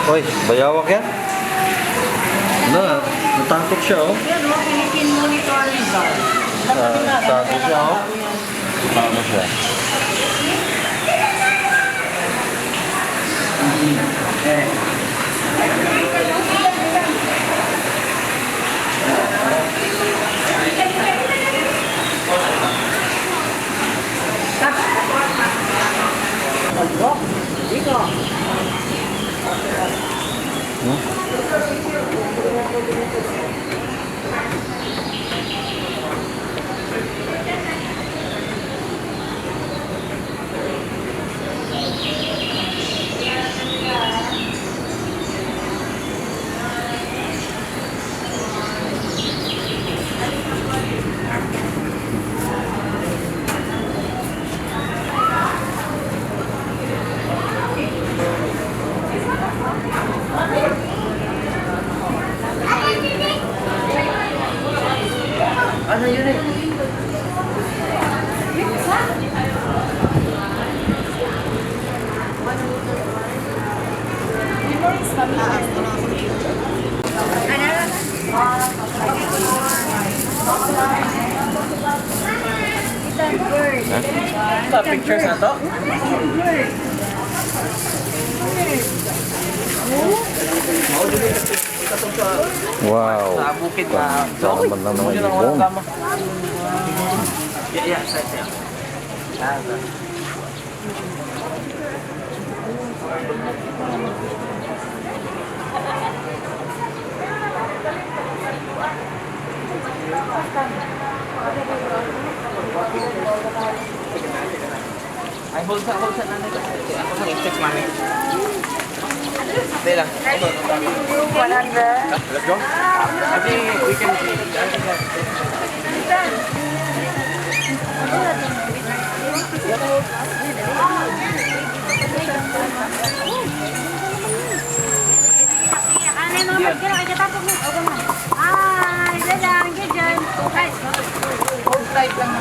Uy, bayawak yan. Ano, natakot siya, oh. Yan, Philippine Monitor Result. Tago siya, oh. Tago siya. Ano yun eh? Sa pictures na to? Wow. Sa bukid na. Naman ng mga ibon. Yeah, sa'yo. Ay, hold sa nanay. Ako sa insect, mami. Hindi lang. 100. Let's go. I think we can... Ano yung mga magkira? Ay, katapos mo. O, gano'n. Ay, dalang, dyan. Ay, Hold tight lang.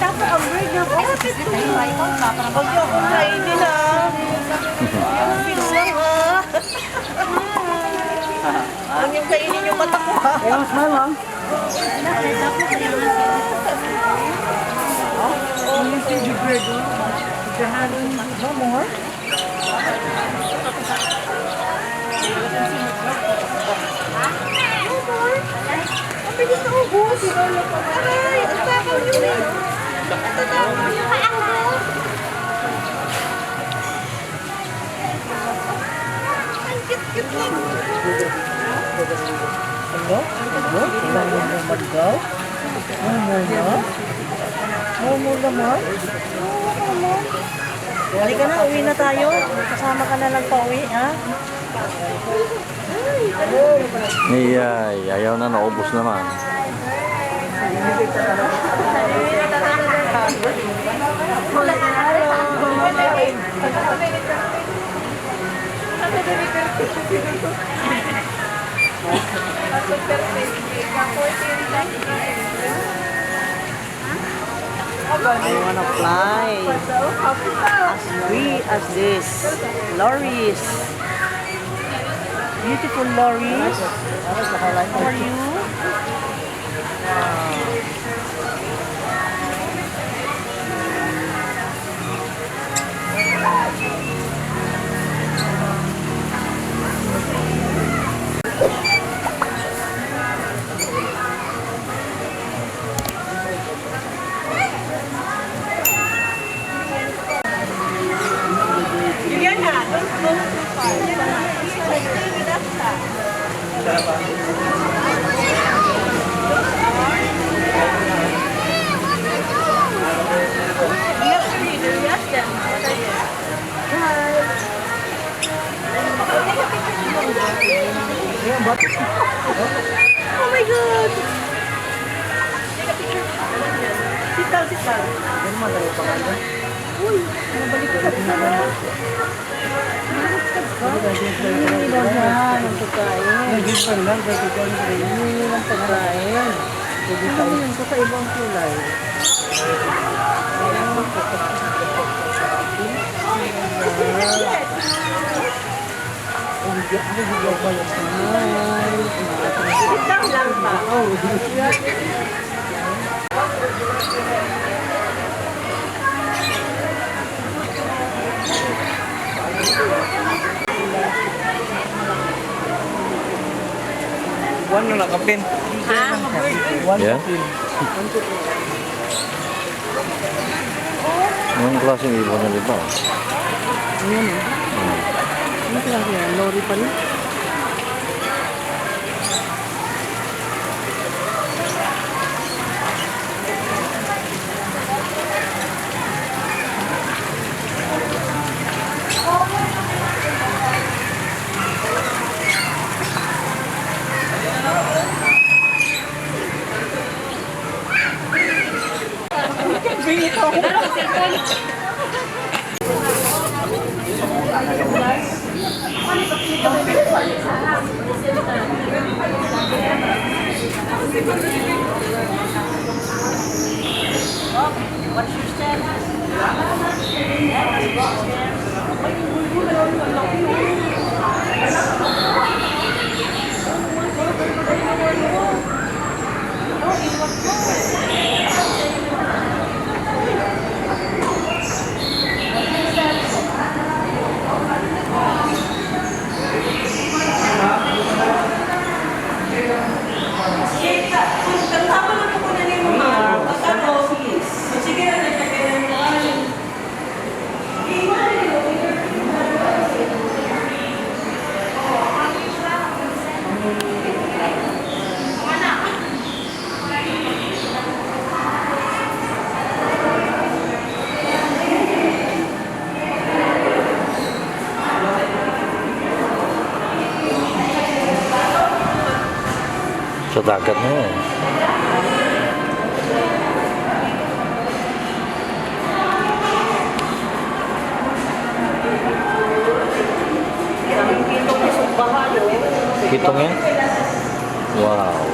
tapos ang bird na po. Huwag niyo akong kainin ha. Binulang ha. Huwag niyong kainin yung mata ko ha. Mas mahal, Ang bilis na ubos. Aray, ang takaw niyo eh. Ang takaw niyo kay ako. Ang cute-cute lang. Ano? Ano? Ilan mo na mag-go? Mo naman? Halika na, uwi na tayo. Kasama ka na lang pa uwi, ha? Iyay, ayaw na, naubos naman. I wanna fly as free as this. Lorries. Beautiful lorries. How are you? Yan na, don't go too far. Stay with us na. Oh my God! Sit down, sit down. Uy, nabaliktad ka na. Nabaliktad ka? Hindi lang yan, ang pagkain. Hindi lang ang pagkain. Ano yun, kakaiba ang kulay. Isang lang pa. One na nakapin. Yan. Anong klaseng ibon na liba? Ayan eh. Ano klase yan? Lori pa rin? Sa dagat na yun. Kitong yan? Wow.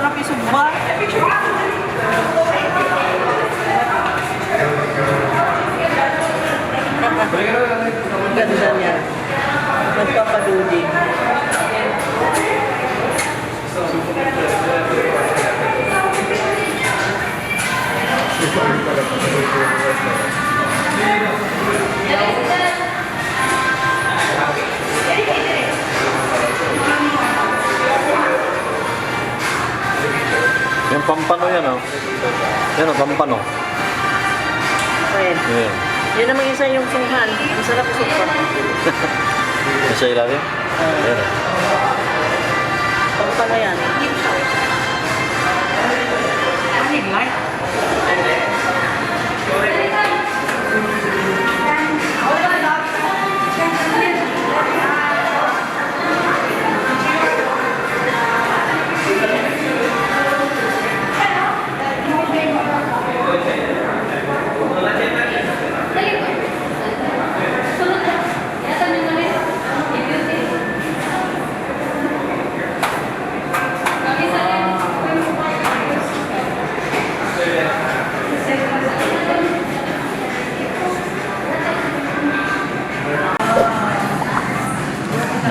Sarap isugba. Ganda niya. Nagpapaduding. Yung pampano yan, oh. Yan, oh, pampano. Ayan. Yan. Yun naman isa yung sunghan. Masarap isugba. Nasa ilalim? Yan, oh. Pampano yan.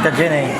Ika dyan, eh.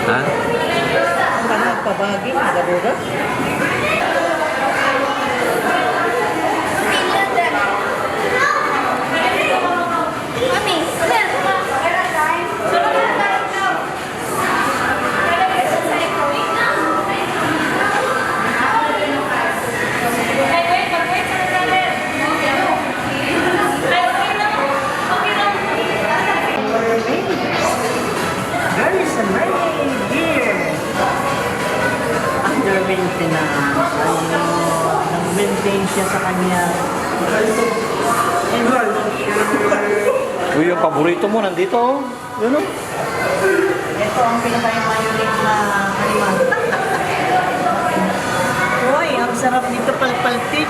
Ha? Pabagi, nagabura. There is a mermaid here. Under maintenance. Nag-maintain siya sa kanya. Uy, yung paborito mo nandito, oh. Yun, oh. Ito ang pinaka-unique na animal. Uy, ang sarap nito palpaltik.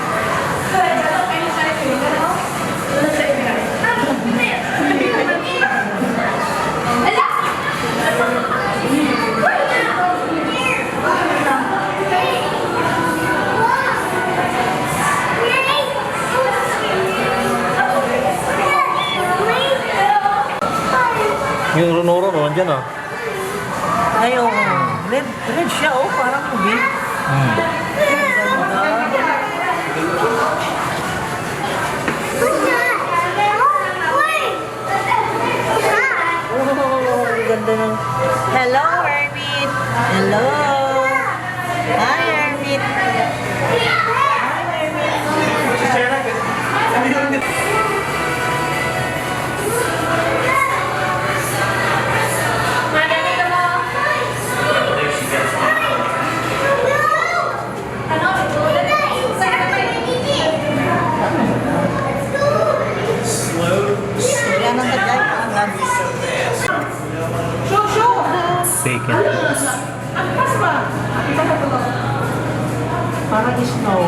Yung runoro, no, nandyan, oh. Ay, oo. Red siya, oh. Parang movie. Oh, ang ganda ng... Hello, Hermit! Hello! Hi, Hermit! Yan ang Bacon. Parang snow.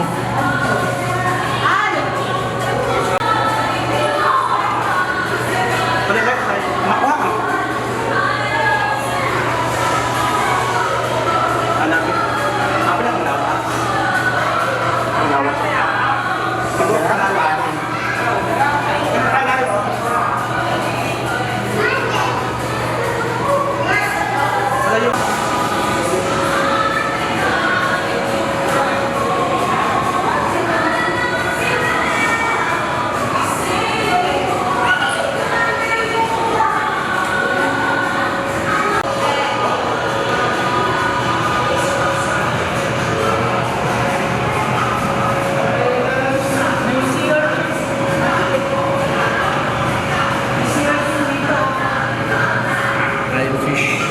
Fried fish.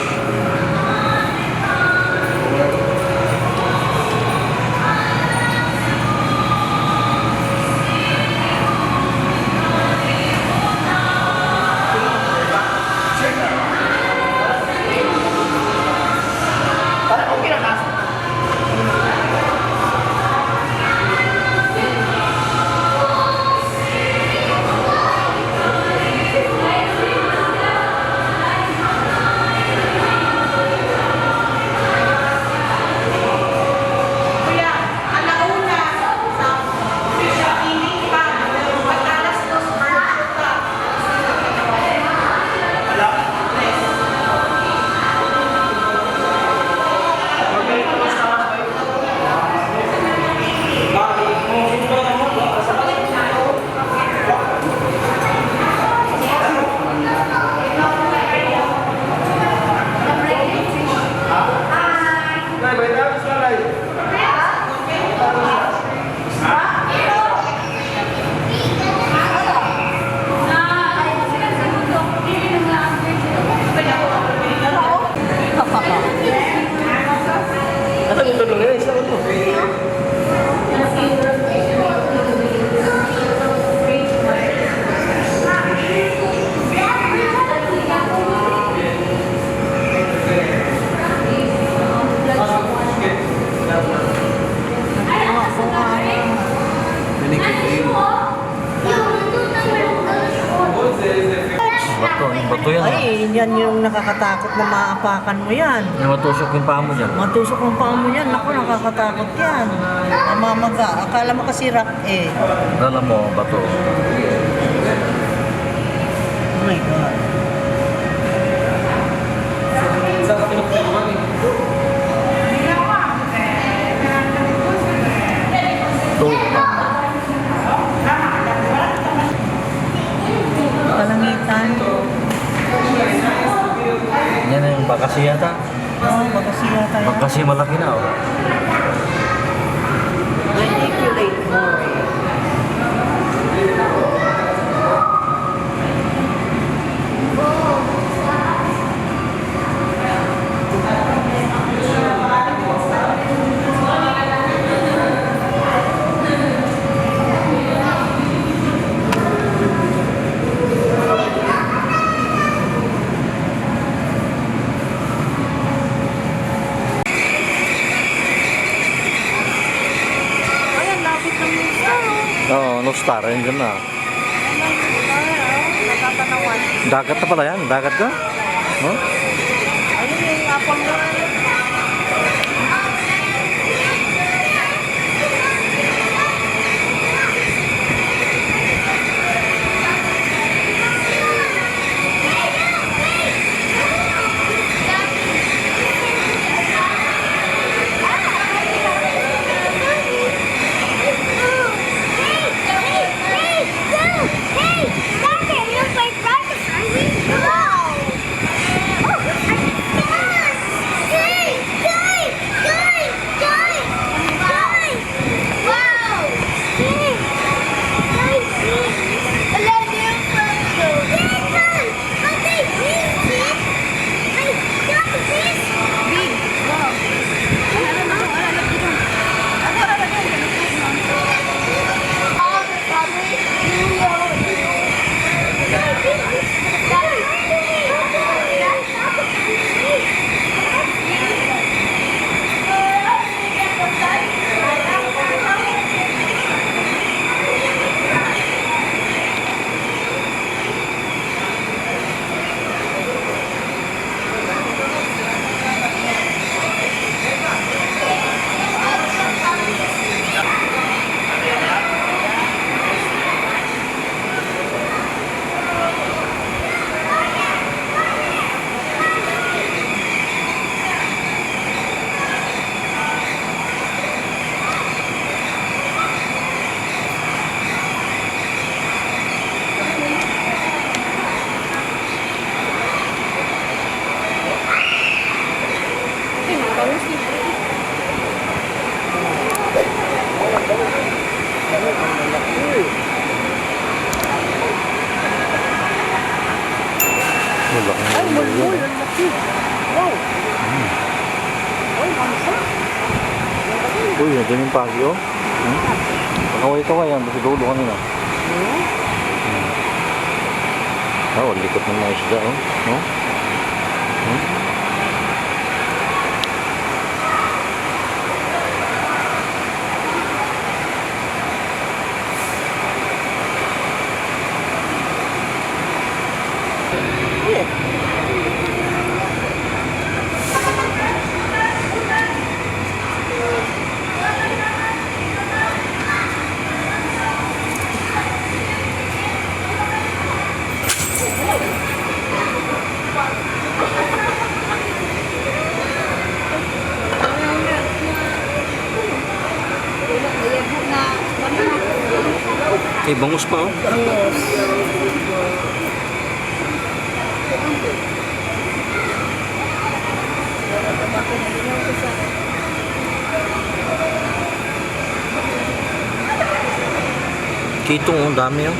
Bato yan, ah. Ay, yan yung nakakatakot na maapakan mo yan. Yung matusok yung paa mo dyan. Matusok ang paa mo yan. Naku, nakakatakot yan. Mamamaga. Akala mo kasi rock eh. Dala mo, bato. Oh my God. Kalangitan. Yan na yung bakasi yata. Oo, baka siya tayo. Bakasi malaki na, oh. Manipulate more. Ayan, lapit ng misa. Oo, no star, yun dyan na. Natatanawan. Dagat na pala yan, dagat ka? Huh? Ano yung apple na? Malaki na Ay, yung mulmul. mulmul. Ang laki. Wow. Ay, mamsa. Uy, nandiyan yung pagi, oh. Kaway-kaway yan, basta dulo kanina. Oh, likot ng mga isda, oh. No? Eh, bangus pa, oh. Kitong, oh, dami, oh.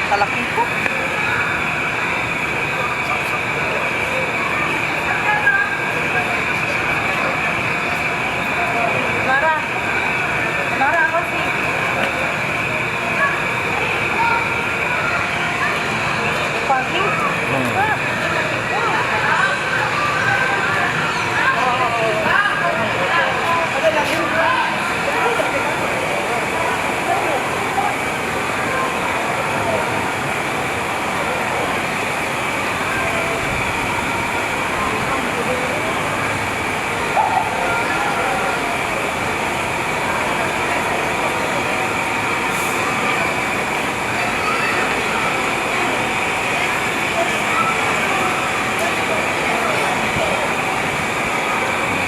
Kalaki ko. Nara. Nara, ako si. Pagi.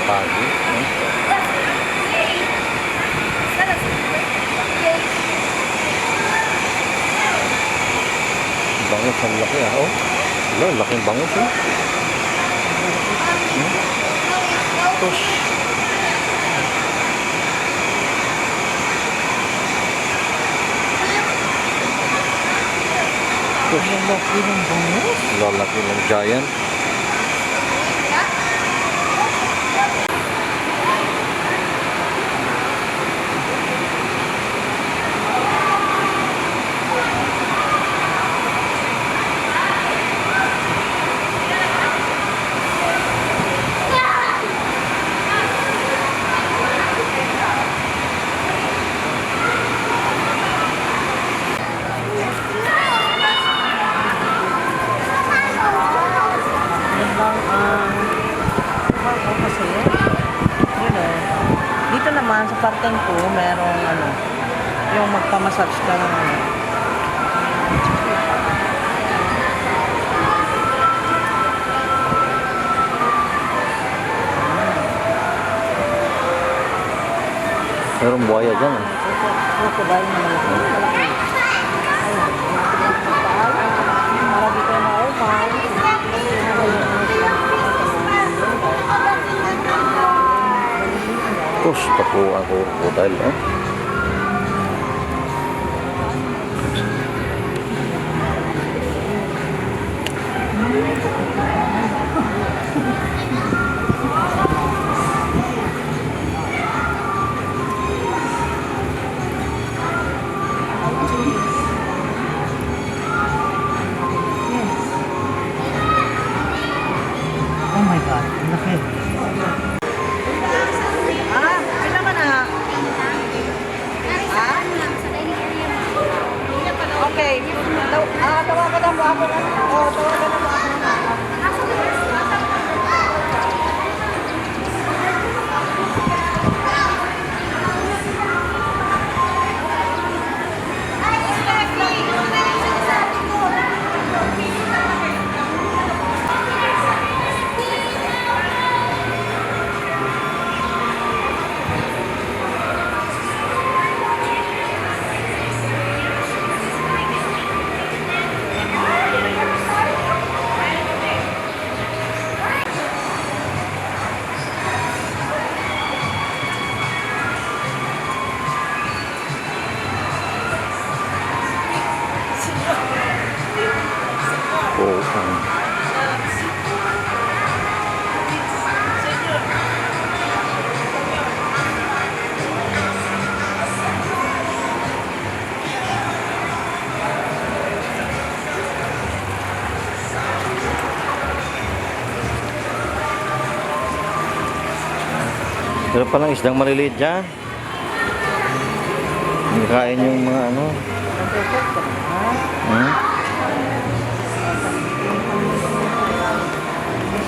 Pagi. Bangus ang laki, ah. Oh. Wala, laking bangus, oh. Tapos, Lalaki ng bangus. lalaki ng giant. Dito naman sa parteng ko, merong ano, yung magpamassage ka ng ano. Merong buhaya dyan, ah. Crocodile na malaki. Malaki. Ayun. Para di kayo maupaw. Tapos, tapo ako crocodile, oh. ako na. Oo, tawagan mo ako na. Oo. Meron pa lang isdang maliliit dyan. Hindi kain yung mga ano. Hmm?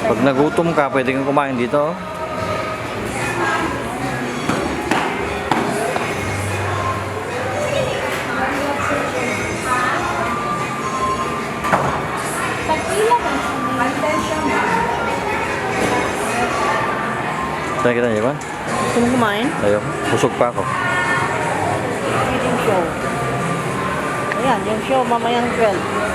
Pag nagutom ka, pwede kang kumain dito. Saan kita niya ba? Gusto mo kumain? Ayaw. Busog pa ako. Eating show. Ayan, yung show mamayang 12.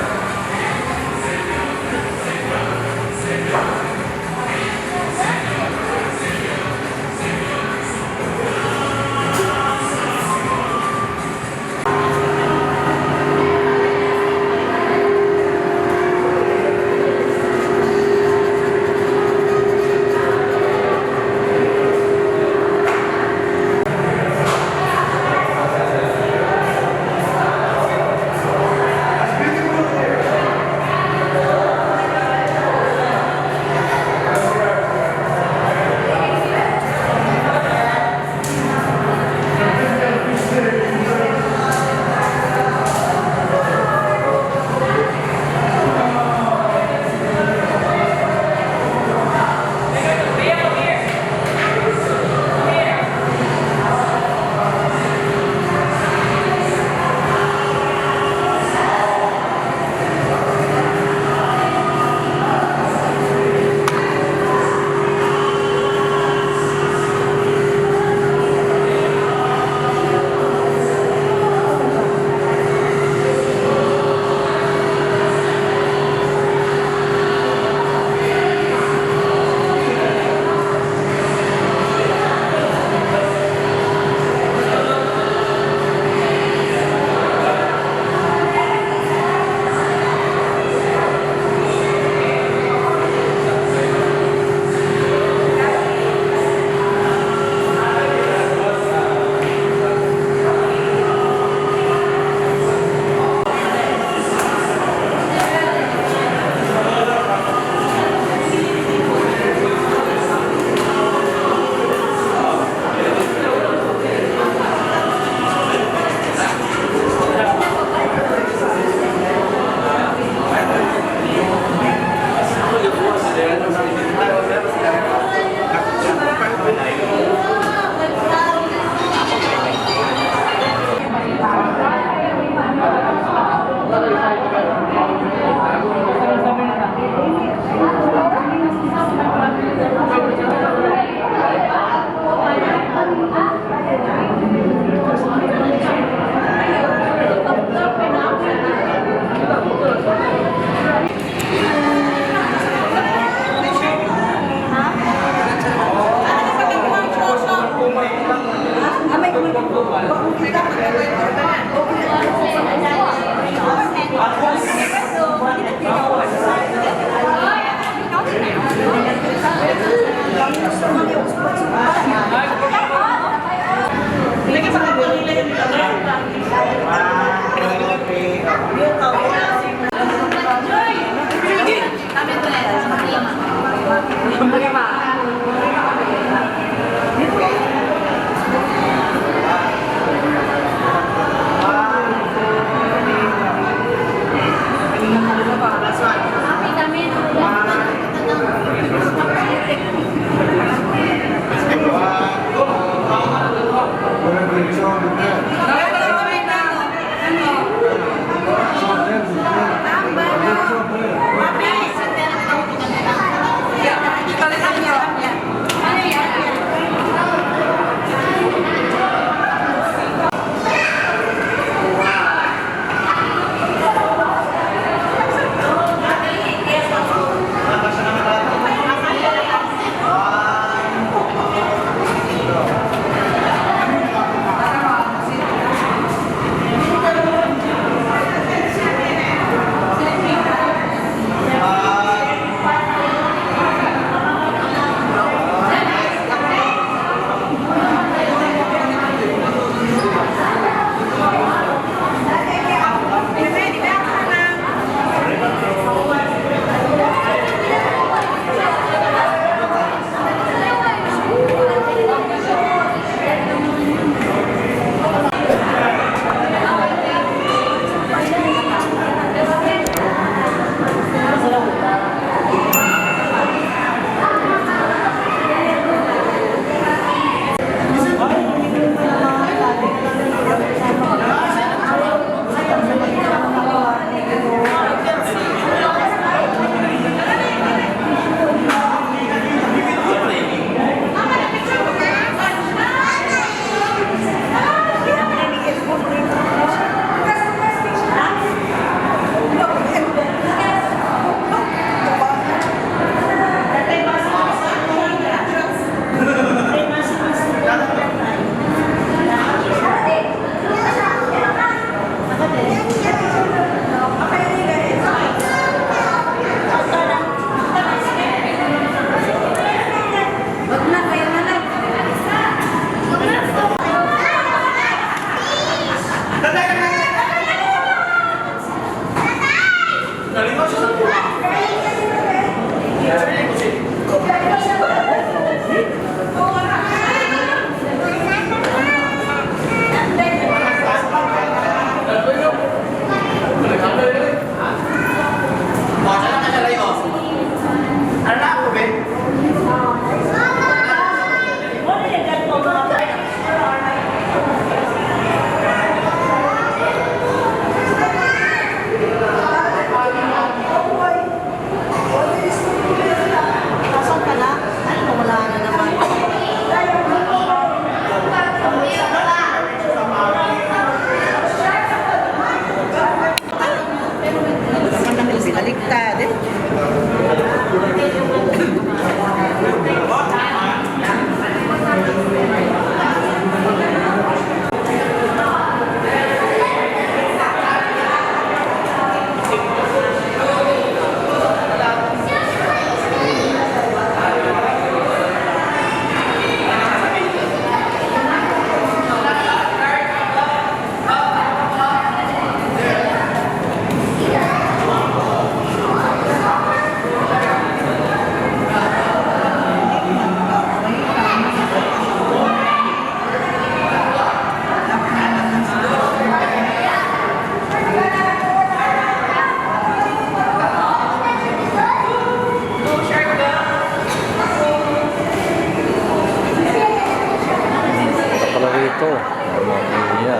to. Mamaya.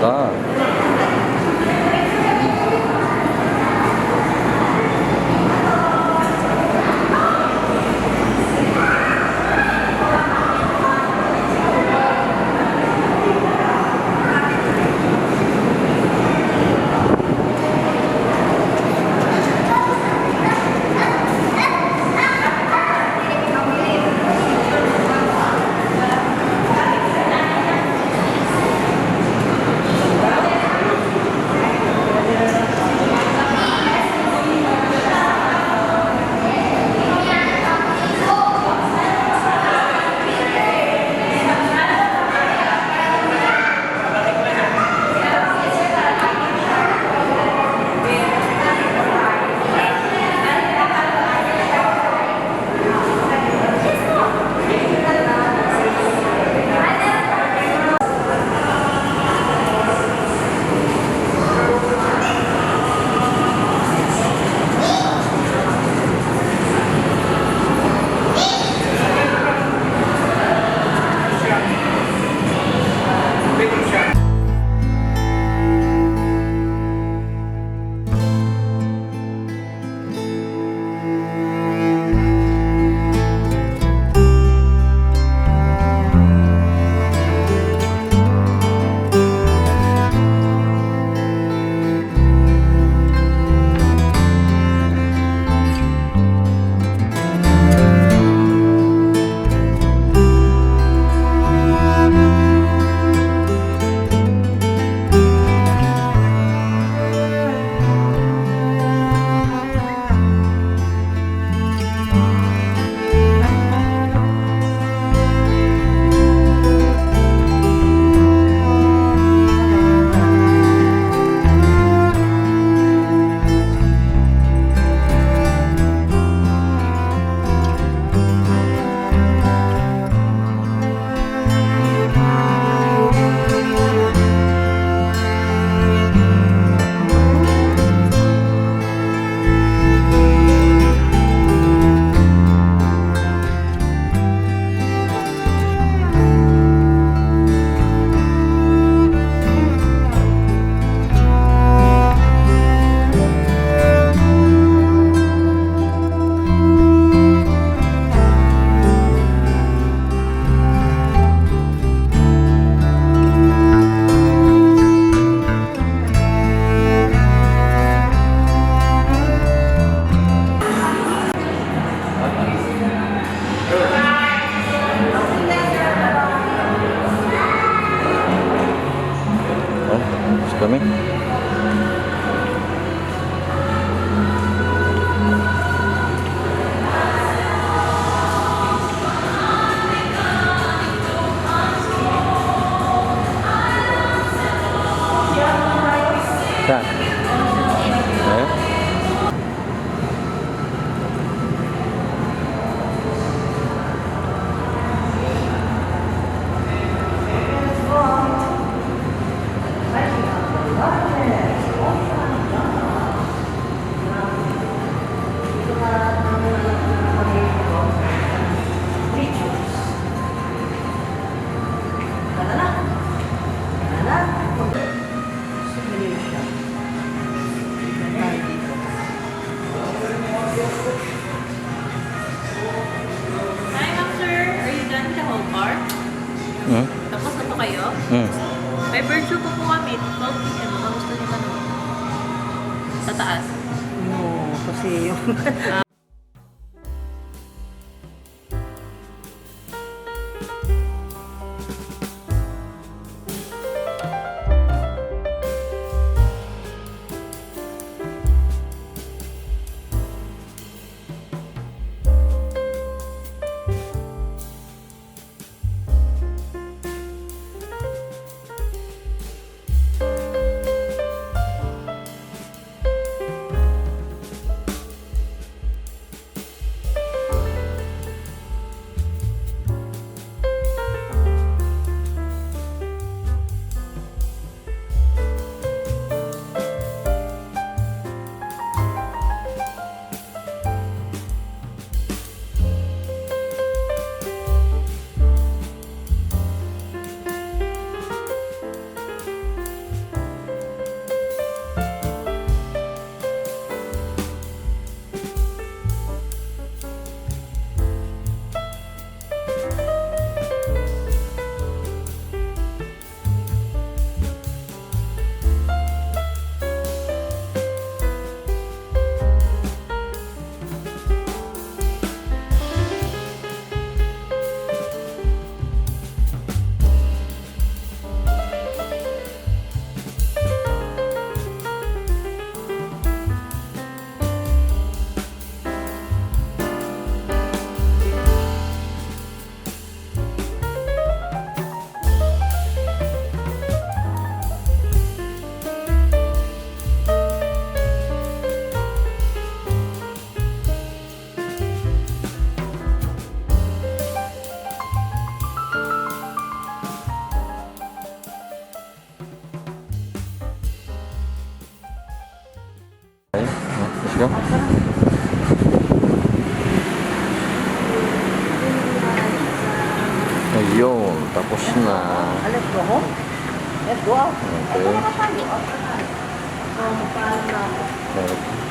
Ganda. Kami. Saan? Eh? Hi, ma'am, sir. Are you done with the whole car? Hmm? Tapos na po kayo? Hmm. May bird show po po kami. 12 p.m. Baka gusto niyo manood. Sa taas. No, kasi yung Go. Ayun, tapos na. Let's go home. Let's go out. Okay. Tayo. Magpaalam na ako. Okay.